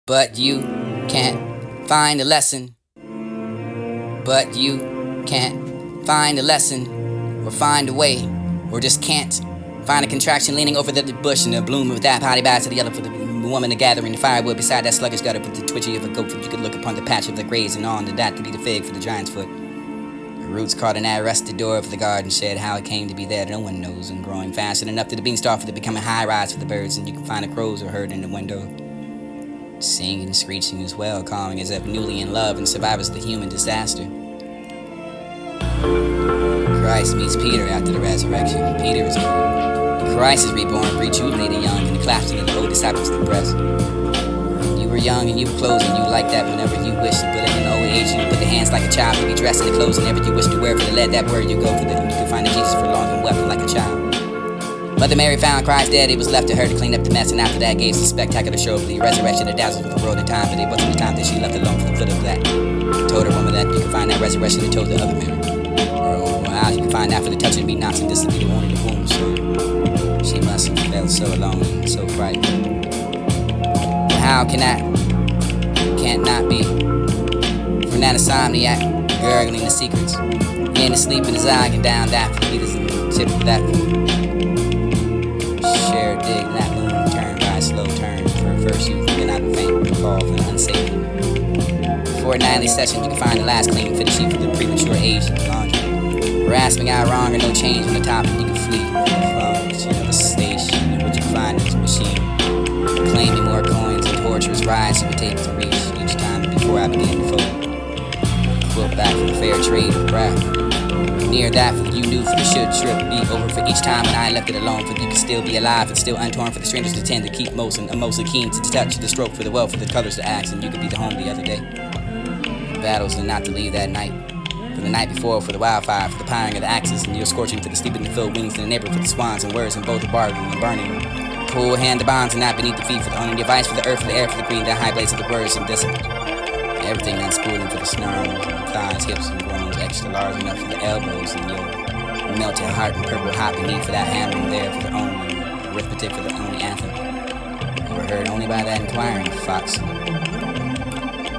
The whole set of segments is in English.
But you can't find a lesson. But you can't find a lesson, or find a way, or just can't find a contraction leaning over the bush in the bloom of that potty back to the other for the woman to gathering the firewood beside that sluggish gutter with the twitchy of a goat foot. You could look upon the patch of the graves and on to that to be the fig for the giant's foot. The roots caught in that rusted door of the garden shed. How it came to be there, no one knows, and growing fast enough to the beanstalk for the becoming high rise for the birds, and you can find the crows are heard in the window, singing and screeching as well, calling as if newly in love and survivors of the human disaster. Christ meets Peter after the resurrection. Peter is old. Christ is reborn, rejuvenated young, and clasped into the old disciples to the breast. You were young and you were clothed, and you liked that whenever you wished to put it in an old age. You put the hands like a child to be dressed in the clothes whenever you wish to wear. For the lead that word you go for the, you can find the Jesus for long and wept like a child. Mother Mary found Christ dead. It was left to her to clean up the mess, and after that gave us a spectacular show of the resurrection that dazzles with the world in time. But it wasn't the time that she left alone for the foot of that. Told her woman that you can find that resurrection and told the other Mary. How you can find out for the touch of me knocks and this will be the one in the womb. So she must have felt so alone and so frightened. But how can that can't not be from that insomniac gurgling the secrets in the sleep in his eye and down that for the leaders and the tip of that shared dig and that moon turned by a slow turn for a first youth and not faint fall from the unsafe. For a nightly session you can find the last clean fitted sheet for the premature age and the laundry. Rasping out wrong or no change on the top, and you can flee from the station. And what you find is a machine claiming more coins and torturous rides you would take to reach each time before I began to fold. Quilt back for the fair trade of craft. Near that for you knew for the should trip be over for each time, and I left it alone for you could still be alive and still untorn for the strangers to tend to keep most and mostly keen to touch the stroke for the wealth for the colors to axe, and you could be the home the other day. Battles and not to leave that night. For the night before, for the wildfire, for the piring of the axes, and your scorching for the sleep in the filled wings in the neighbor for the swans and words and both the bargain and burning. Pull hand the bonds and not beneath the feet for the owning device for the earth, for the air, for the green, the high blades of the words and discipline. Everything then spooling for the snarls and thighs, hips and groans, extra large enough for the elbows and your melted heart and purple hot beneath for that hammering there for the only arithmetic for the only anthem. Overheard only by that inquiring fox.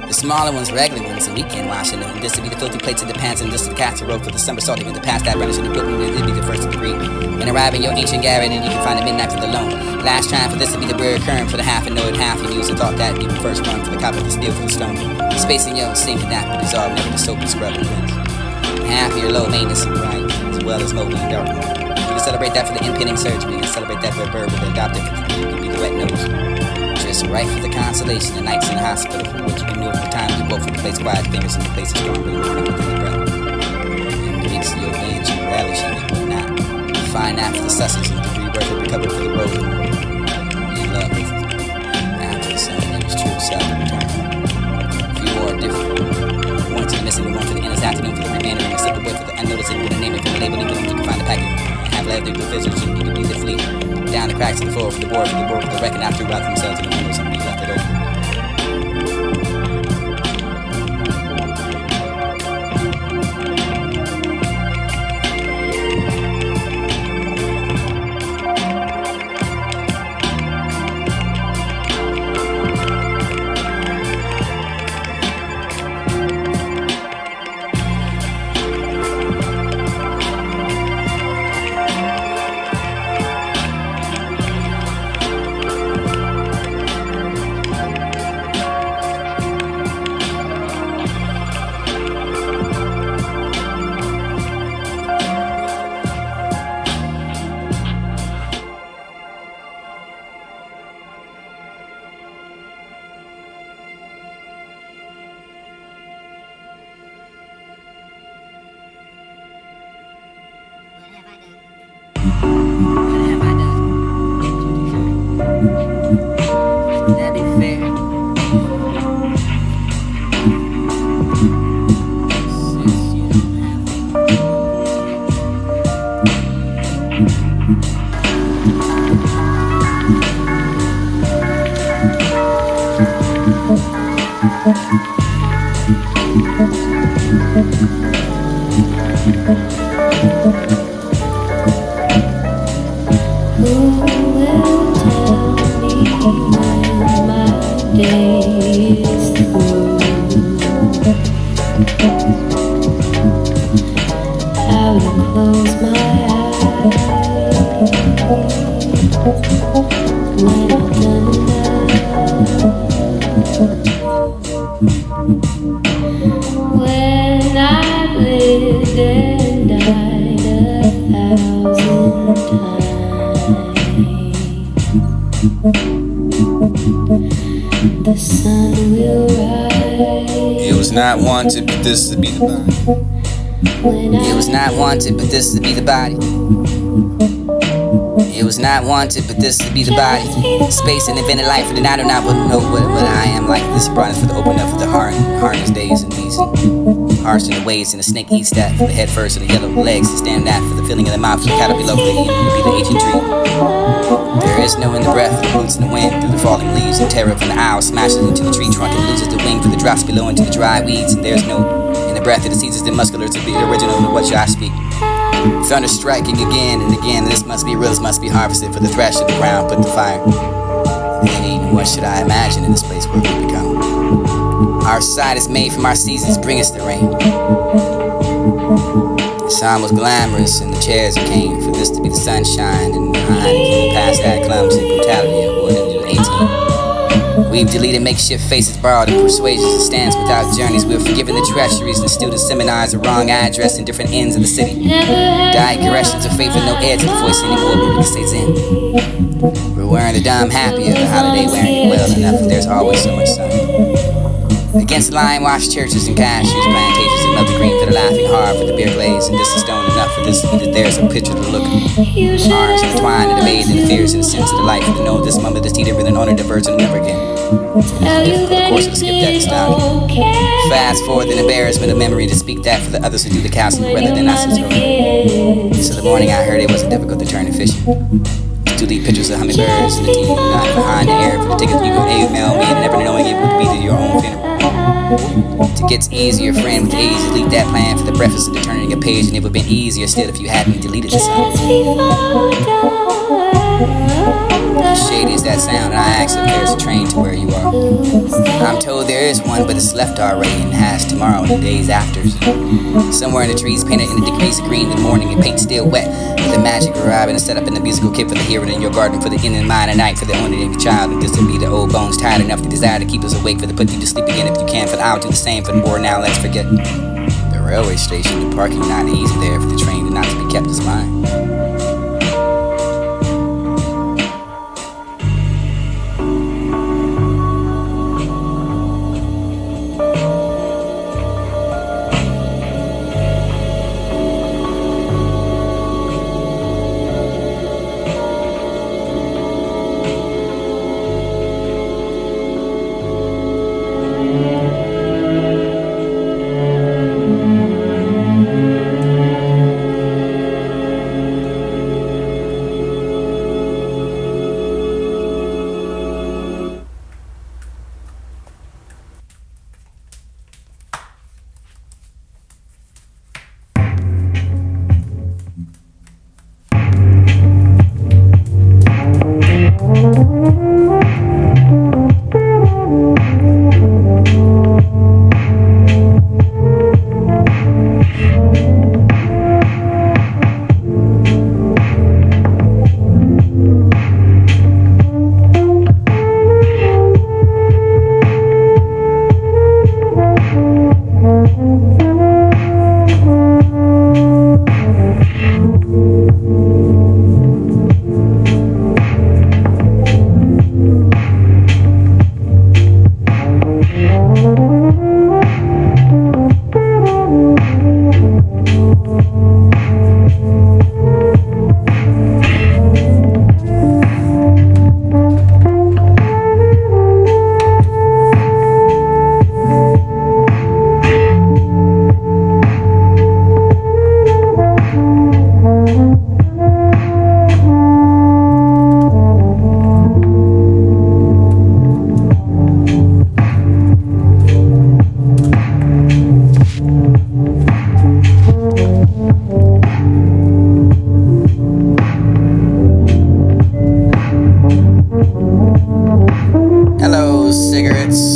The smaller ones, regular ones, and weekend washing, and this to be the filthy plates of the pants, and this to the casserole for the summer salt, even the past that brandishing the equipment, it'd be the first degree. When arriving your ancient garret, and you can find the midnight for the loan. Last time for this to be the recurrent for the half and know it half, and use the thought that you the first one for the copper, the steel for the stone. Spacing your sinking that will dissolve, never the soap and scrub and rinse. Half of your low maintenance and bright, as well as moldy and dark. You can celebrate that for the impending surgery, and celebrate that for a bird with the adopted, you can be the wet nose. Just right for the consolation, the nights in the hospital, for what you can do over the time you woke for the place quiet fingers and the place is strong in the morning within your breath. And the weeks of your bands you relish and you would not find that for the sustenance and the rebirth of recovery for the road in love with after the sun and his true self return. A few more different. One to the missing, the one for the end this afternoon for the remainder, and except the way for the unnoticed and with a name and for the labeling, you can find the packet. Have left through the visitors and you can be the fleet. Down the cracks of the floor for the board for the record after throughout themselves and the windows and be left it open. Who will tell me when my days through. I will close my eyes when I'm done enough. When I've lived and died 1,000 times, the sun will rise. It was not wanted, but this to be the body. It was not wanted, but this to be the body. It was not wanted, but this to be the body. Space and invented life, and I do not know what I am like. This broad is for the open up for the heart, harness days and these. Harsh in the waves, and the snake eats that for the head first, and the yellow legs to stand that for the feeling of the mouth, for the caterpillar below the to be the ancient tree. There is no in the breath, the roots in the wind, through the falling leaves, and terror from the owl smashes into the tree trunk and loses the wing for the drops below into the dry weeds, and there's no in the breath of the seasons, the muscular to be the original of what shall I speak. Thunder striking again and again, this must be real, this must be harvested for the thresh of the ground, put the fire. And even what should I imagine in this place where we become? Our side is made from our seasons, bring us the rain. The sun was glamorous and the chairs came for this to be the sunshine, and behind it came past that clumsy brutality of what it was 18. We've deleted makeshift faces, borrowed and persuasions and stands without journeys. We've forgiven the treacheries and student seminars, the wrong address in different ends of the city. Digressions of faith with no edge to the voice anymore, but we can stay zen. We're wearing the dumb happy of the holiday, wearing it well enough, there's always so much sun. Against lime-washed churches and cashews, plantations and melted green for the laughing hard for the beer glaze, and this is stone enough for this that there's a picture to look. Arms intertwined and the bathed in the fears and the sense of the life, and to know this moment, this teeter with an honor diverge and never again. Difficult, of course, to skip that nostalgia. Fast forward the embarrassment of memory to speak that for the others who do the counseling rather than us. So the morning I heard it wasn't difficult to turn to fishing. To leave pictures of hummingbirds and the team not behind the air for the tickets you could email me and never knowing it would be to your own funeral. To get easier, friend with age, delete that plan for the breakfast of turning a page, and it would have been easier still if you hadn't deleted the sound. Shady is that sound, and I ask if there's a train to where you are. I'm told there is one, but it's left already and has tomorrow and the days after. Somewhere in the trees, painted in the degrees of green in the morning, and paint still wet with the magic arriving and set up in the musical kit for the hearing in your garden, for the in and mind at night, for the only child, and this to be the old bones tired enough to desire to keep us awake, for the put you to sleep again if you can, for the I'll do the same for the more. Now let's forget the railway station, the parking not easy there for the train and not to be kept as mine.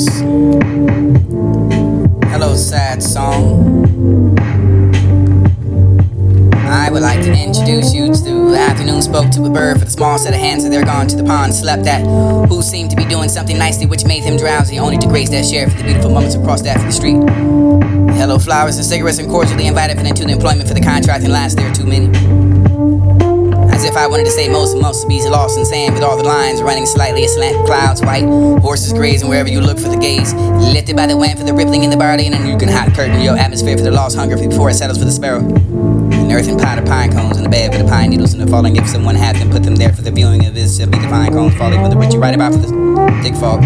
Anonymous. Hello, sad song. I would like to introduce you to the afternoon spoke to a bird for the small set of hands that they're gone to the pond slept at, who seemed to be doing something nicely which made him drowsy, only to grace that share for the beautiful moments across that for the street. Hello, flowers and cigarettes, and cordially invited into the employment for the contract, and last there are too many. As if I wanted to say most bees lost in sand, with all the lines running slightly aslant, clouds white, horses grazing wherever you look for the gaze, lifted by the wind for the rippling in the barley, and then you can hide the curtain in your atmosphere for the lost hunger before it settles for the sparrow. An earthen pot of pine cones in the bed for the pine needles, and the falling if someone had them put them there for the viewing of his, be the pine cones falling with the rich you write about for the thick fog.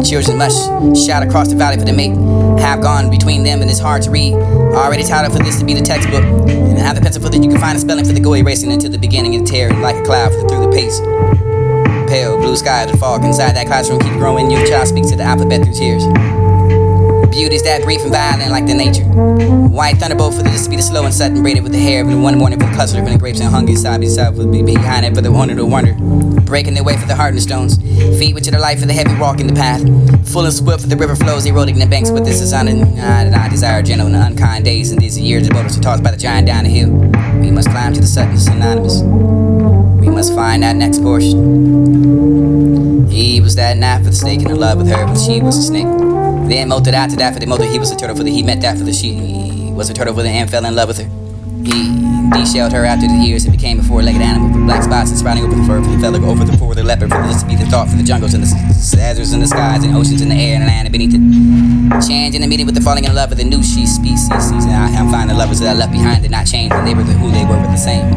Children must shout across the valley for the mate, have gone between them and it's hard to read. Already titled for this to be the textbook, and have the pencil for that you can find a spelling for the go erasing into the beginning and tearing like a cloud through the pace. Pale blue sky of the fog inside that classroom keep growing. Your child speaks to the alphabet through tears. Beauty's that brief and violent like the nature. White thunderbolt for this to be the slow and sudden braided with the hair. But one morning for the cluster of the grapes and hungry side by side with me behind it for the wonder to wonder. Breaking their way for the hardened stones. Feet which are the light for the heavy walk in the path. Full and swift for the river flows eroding the banks. But this is on I desire gentle and unkind days. And these are years the boulders are tossed by the giant down the hill. We must climb to the sudden synonymous. We must find that next portion. He was that knife for the snake and in love with her, but she was a snake. Then molted after that for the molted, he was a turtle for the he met that for the she was a turtle for the and fell in love with her. He de-shelled her after the years and became a four-legged animal with black spots and sprouting over the fur for the feather over the for the leopard for this to be the thought for the jungles and the deserts in the skies and oceans in the air and the land beneath it. Change in the meeting with the falling in love with the new she species. And I'm finding the lovers that I left behind did not change when they were who they were the same.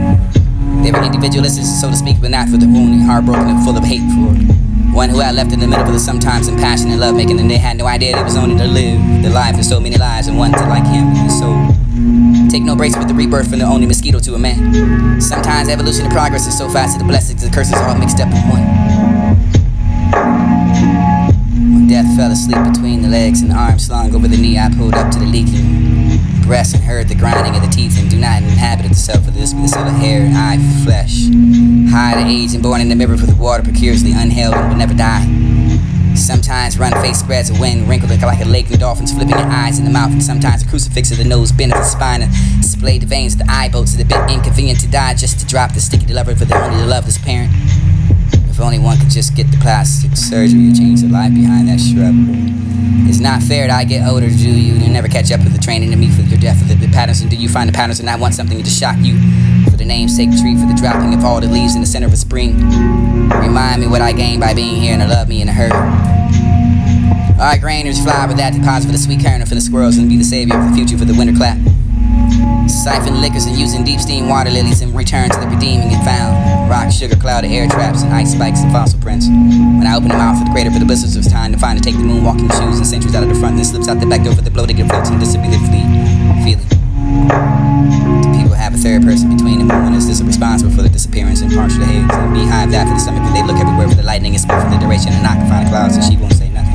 They were individualists, so to speak, but not for the wounded, heartbroken, and full of hate for one who had left in the middle of the sometimes impassioned and love-making, and they had no idea they was only to live the life of so many lives, and one to like him and his soul. Take no breaks with the rebirth from the only mosquito to a man. Sometimes evolution and progress is so fast that the blessings and the curses are all mixed up in one. When death fell asleep between the legs and the arms slung over the knee, I pulled up to the leaking breast and heard the grinding of the teeth, and do not inhabit itself for this, but the cell of hair and eye flesh. High to age and born in the mirror for the water, precariously unheld and will never die. Sometimes run face spreads a wind, wrinkled like a lake, and dolphins flipping their eyes in the mouth, and sometimes a crucifix of the nose, bent of the spine, and splayed the veins of the eye bolts, of the bit inconvenient to die just to drop the sticky lover for the only loveless parent. If only one could just get the plastic surgery to change the life behind that shrub. It's not fair that I get older, do you? You never catch up with the training to me for your death of the patterns, and do you find the patterns and not want something to shock you? For the namesake tree, for the dropping of all the leaves in the center of a spring. Remind me what I gained by being here and to love me in a hurry. Our grainers fly with that deposit for the sweet kernel for the squirrels and be the savior of the future for the winter clap. Siphon liquors and using deep steam water lilies and return to the redeeming and found. Rock, sugar, cloud, air traps, and ice spikes and fossil prints. When I open the mouth for the crater for the blisters of time to find to take the moonwalking shoes and centuries out of the front, then slips out the back door for the bloated and floats and disappears feeling. Do people have a third person between them? One is this responsible for the disappearance and partial heads and beehive that for the stomach, but they look everywhere for the lightning and spit for the duration and knock to find the clouds and she won't say nothing.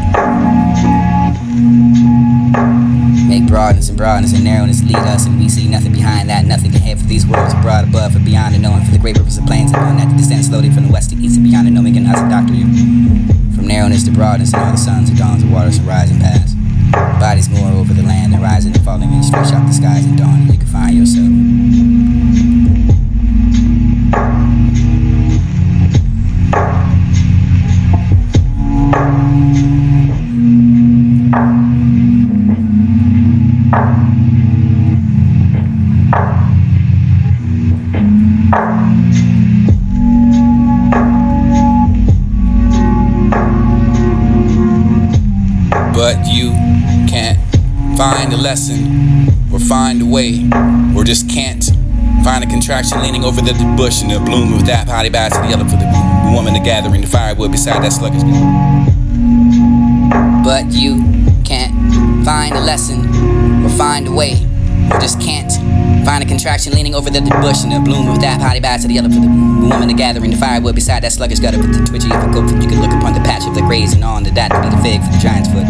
Make broadness and narrowness lead us, and we see nothing behind that, nothing ahead for these worlds abroad, above, and beyond the knowing, for the great rivers and plains and beyond that to descend slowly from the west to east and beyond the knowing, and us a doctor you. From narrowness to broadness and all the suns and dawns and waters to rise and pass. Bodies more over the land and rising and falling and stretch out the skies and dawn, and you can find yourself. But you can't find a lesson or find a way, or just can't find a contraction leaning over the bush in the bloom of that potty bass to the yellow for the woman the gathering the firewood beside that sluggish. But you can't find a lesson or find a way, or just can't find a contraction leaning over the bush in the bloom of that potty bass to the yellow for the woman the gathering the firewood beside that sluggish gutter with the twitchy of a goat that you can look upon the patch of the grazing on the that to be the fig for the giant's foot.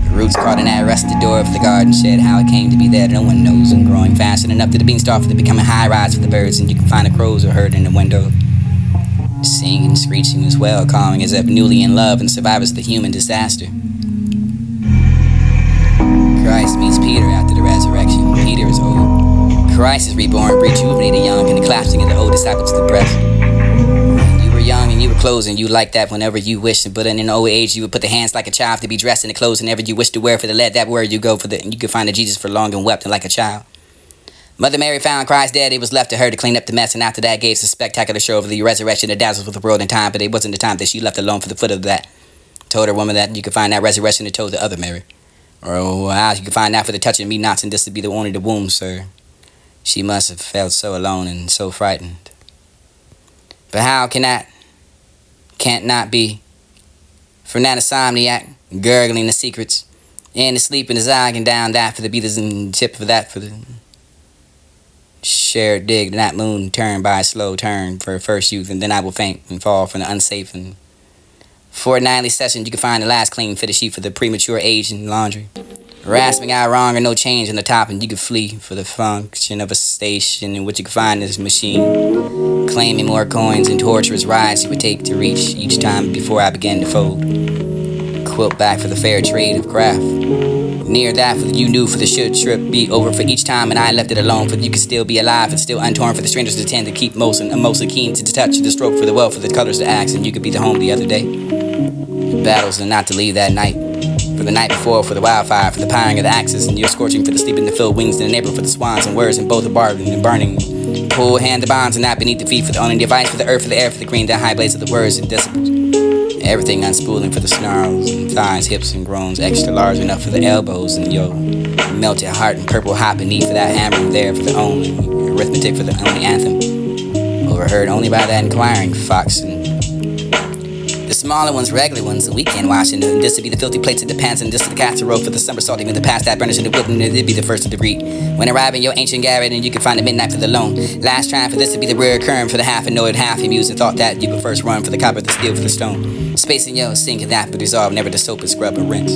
The roots caught in that rusted door of the garden shed, how it came to be there no one knows, and growing faster enough to the beanstalk for to become a high rise for the birds, and you can find the crows are heard in the window. Singing, screeching as well, calling as if newly in love and survivors of the human disaster. Christ meets Peter after the resurrection. Peter is old. Christ is reborn, rejuvenated, young, and the collapsing of the old disciples to the breast. You were young and you were clothes, and you liked that whenever you wished. But in an old age, you would put the hands like a child to be dressed in the clothes whenever you wished to wear. For the lead that word you go for the, and you could find the Jesus for long and wept and like a child. Mother Mary found Christ dead. It was left to her to clean up the mess, and after that gave us a spectacular show of the resurrection that dazzles with the world in time. But it wasn't the time that she left alone for the foot of that. Told her woman that you could find that resurrection and told the other Mary. Or how you could find out for the touching me nots, and this to be the only the womb, sir. She must have felt so alone and so frightened. But how can that? Can't not be. From that insomniac, gurgling the secrets, and the sleep in his eye, and down that for the beaters and tip for that for the shared dig, that moon turn by a slow turn for first youth, and then I will faint and fall from the unsafe. And for a nightly session, you can find the last clean fitted sheet for the premature age and laundry. Rasping out wrong or no change on the top, and you can flee for the function of a station in which you can find this machine, claiming more coins and torturous rides you would take to reach each time before I began to fold. Quilt back for the fair trade of craft. Near that, for you knew for the should trip be over for each time, and I left it alone, for you could still be alive and still untorn, for the strangers to tend to keep most and mostly keen to touch the stroke for the wealth, for the colors to axe, and you could be the home the other day. Battles and not to leave that night. For the night before, for the wildfire, for the powering of the axes, and you're scorching for the sleep in the filled wings in the neighborhood, for the swans and words, and both are bargaining and burning. Pull hand the bonds and not beneath the feet, for the only device, for the earth, for the air, for the green, the high blades of the words and decibels. Everything unspooling for the snarls and thighs, hips and groans, extra large enough for the elbows, and your melted heart and purple hot beneath for that hammering there, for the only arithmetic, for the only anthem. Overheard only by that inquiring fox, and the smaller ones, regular ones, the weekend washing, and this to be the filthy plates of the pants, and this to the casserole for the somersaulting in the past that burnish in the wilderness, it'd be the first of the read. When arriving your ancient garret, and you can find the midnight for the lone. Last trying for this to be the reoccurring for the half and know it half amused, and thought that you would first run for the copper, the steel for the stone. Space in your sink and that but dissolve, never to soap and scrub and rinse.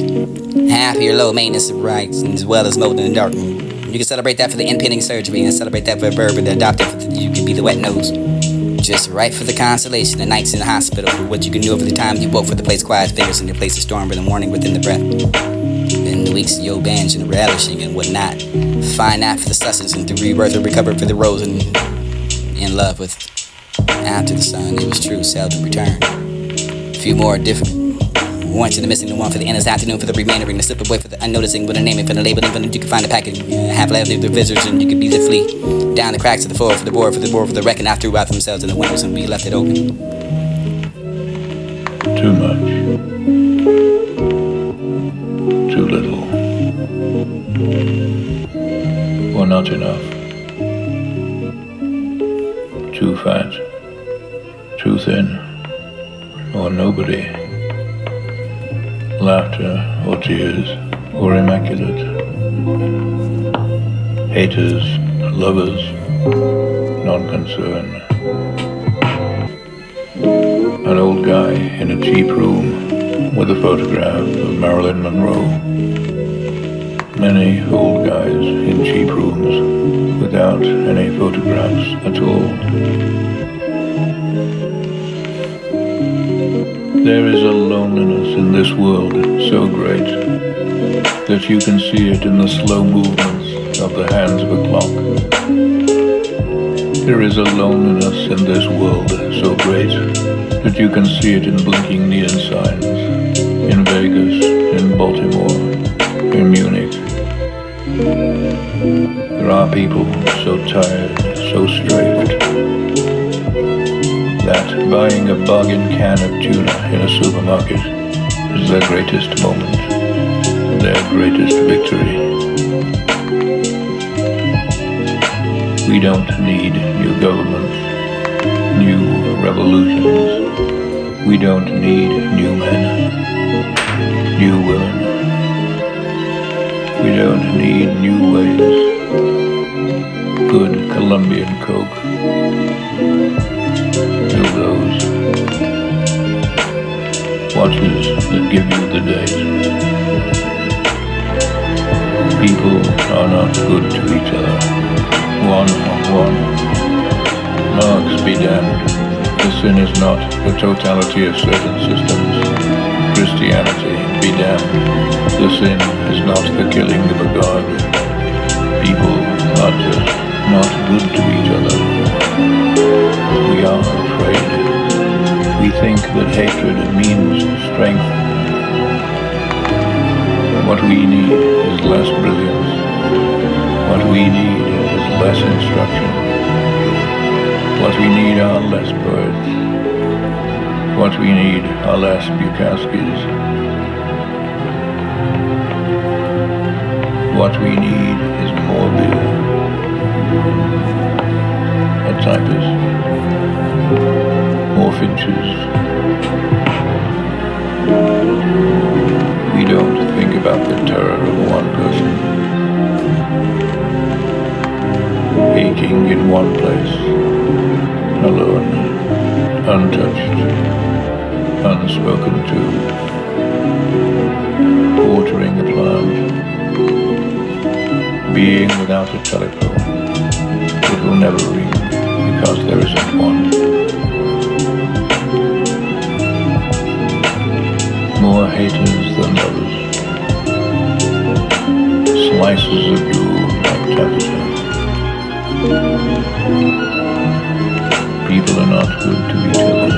Half of your low maintenance of rights, and as well as mold and darkening. You can celebrate that for the impending surgery, and celebrate that for a verb and adopt it for the, you can be the wet nose. Just right for the consolation, the nights in the hospital, for what you can do over the time you woke for the place quiet fingers in your place of storm in the morning within the breath. In the weeks of your binge and relishing and whatnot, find that for the sustenance and the rebirth or recover for the rose and in love with. After the sun, it was true, seldom returned. A few more different. One to the missing, the one for the endless afternoon, for the remaindering, the slip away for the unnoticing, with a naming for the labeling, but you can find the package, half left of the visitors, and you could be the flea. Down the cracks of the floor for the board, for the wrecking out throughout themselves in the windows, and we left it open. Too much. Too little. Or not enough. Too fat. Too thin. Or nobody. Laughter or tears or immaculate. Haters, lovers, non-concern. An old guy in a cheap room with a photograph of Marilyn Monroe. Many old guys in cheap rooms without any photographs at all. There is a loneliness in this world so great that you can see it in the slow movements of the hands of a clock. There is a loneliness in this world so great that you can see it in blinking neon signs in Vegas, in Baltimore, in Munich. There are people so tired, so strafed, that buying a bargain can of tuna in a supermarket is their greatest moment, their greatest victory. We don't need new governments, new revolutions. We don't need new men, new women. We don't need new ways. Good Colombian Coke. Those watches that give you the date. People are not good to each other, one on one. Marx be damned. The sin is not the totality of certain systems. Christianity be damned. The sin is not the killing of a god. good to each other. We are afraid. We think that hatred means strength. What we need is less brilliance. What we need is less instruction. What we need are less poets. What we need are less Bukowskis. What we need is more beer. A typist. More Finches. We don't think about the terror of one person. Aching in one place. Alone. Untouched. Unspoken to. Watering the plant. Being without a telephone. It will never ring because there isn't one. More haters than lovers. Slices of doom like taffeta. People are not good to each other.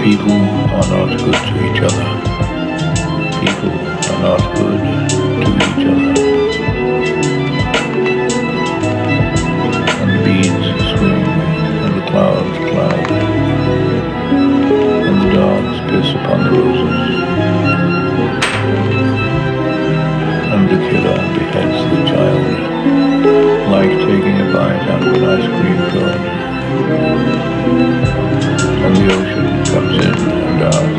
People are not good to each other. People are not good to each other. And the beads swing, and the clouds cloud, and the dogs piss upon the roses, and the killer beheads the child, like taking a bite out of an ice cream cone. And the ocean comes in and out,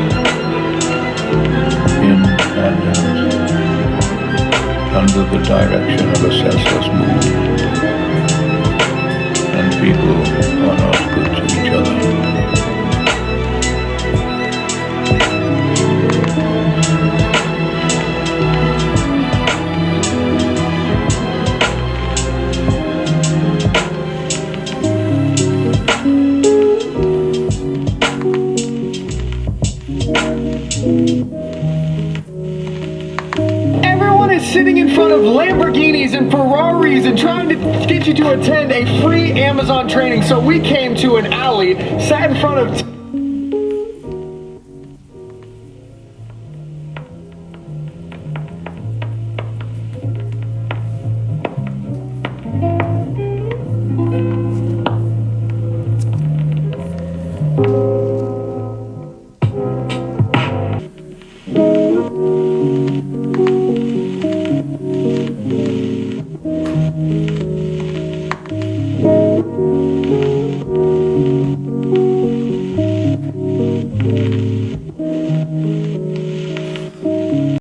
in and out, under the direction of a senseless moon. And people are not good to each other. Everyone is sitting in front of Lamborghinis and Ferraris and trying to get you to attend a free Amazon training. So we came to an alley, sat in front of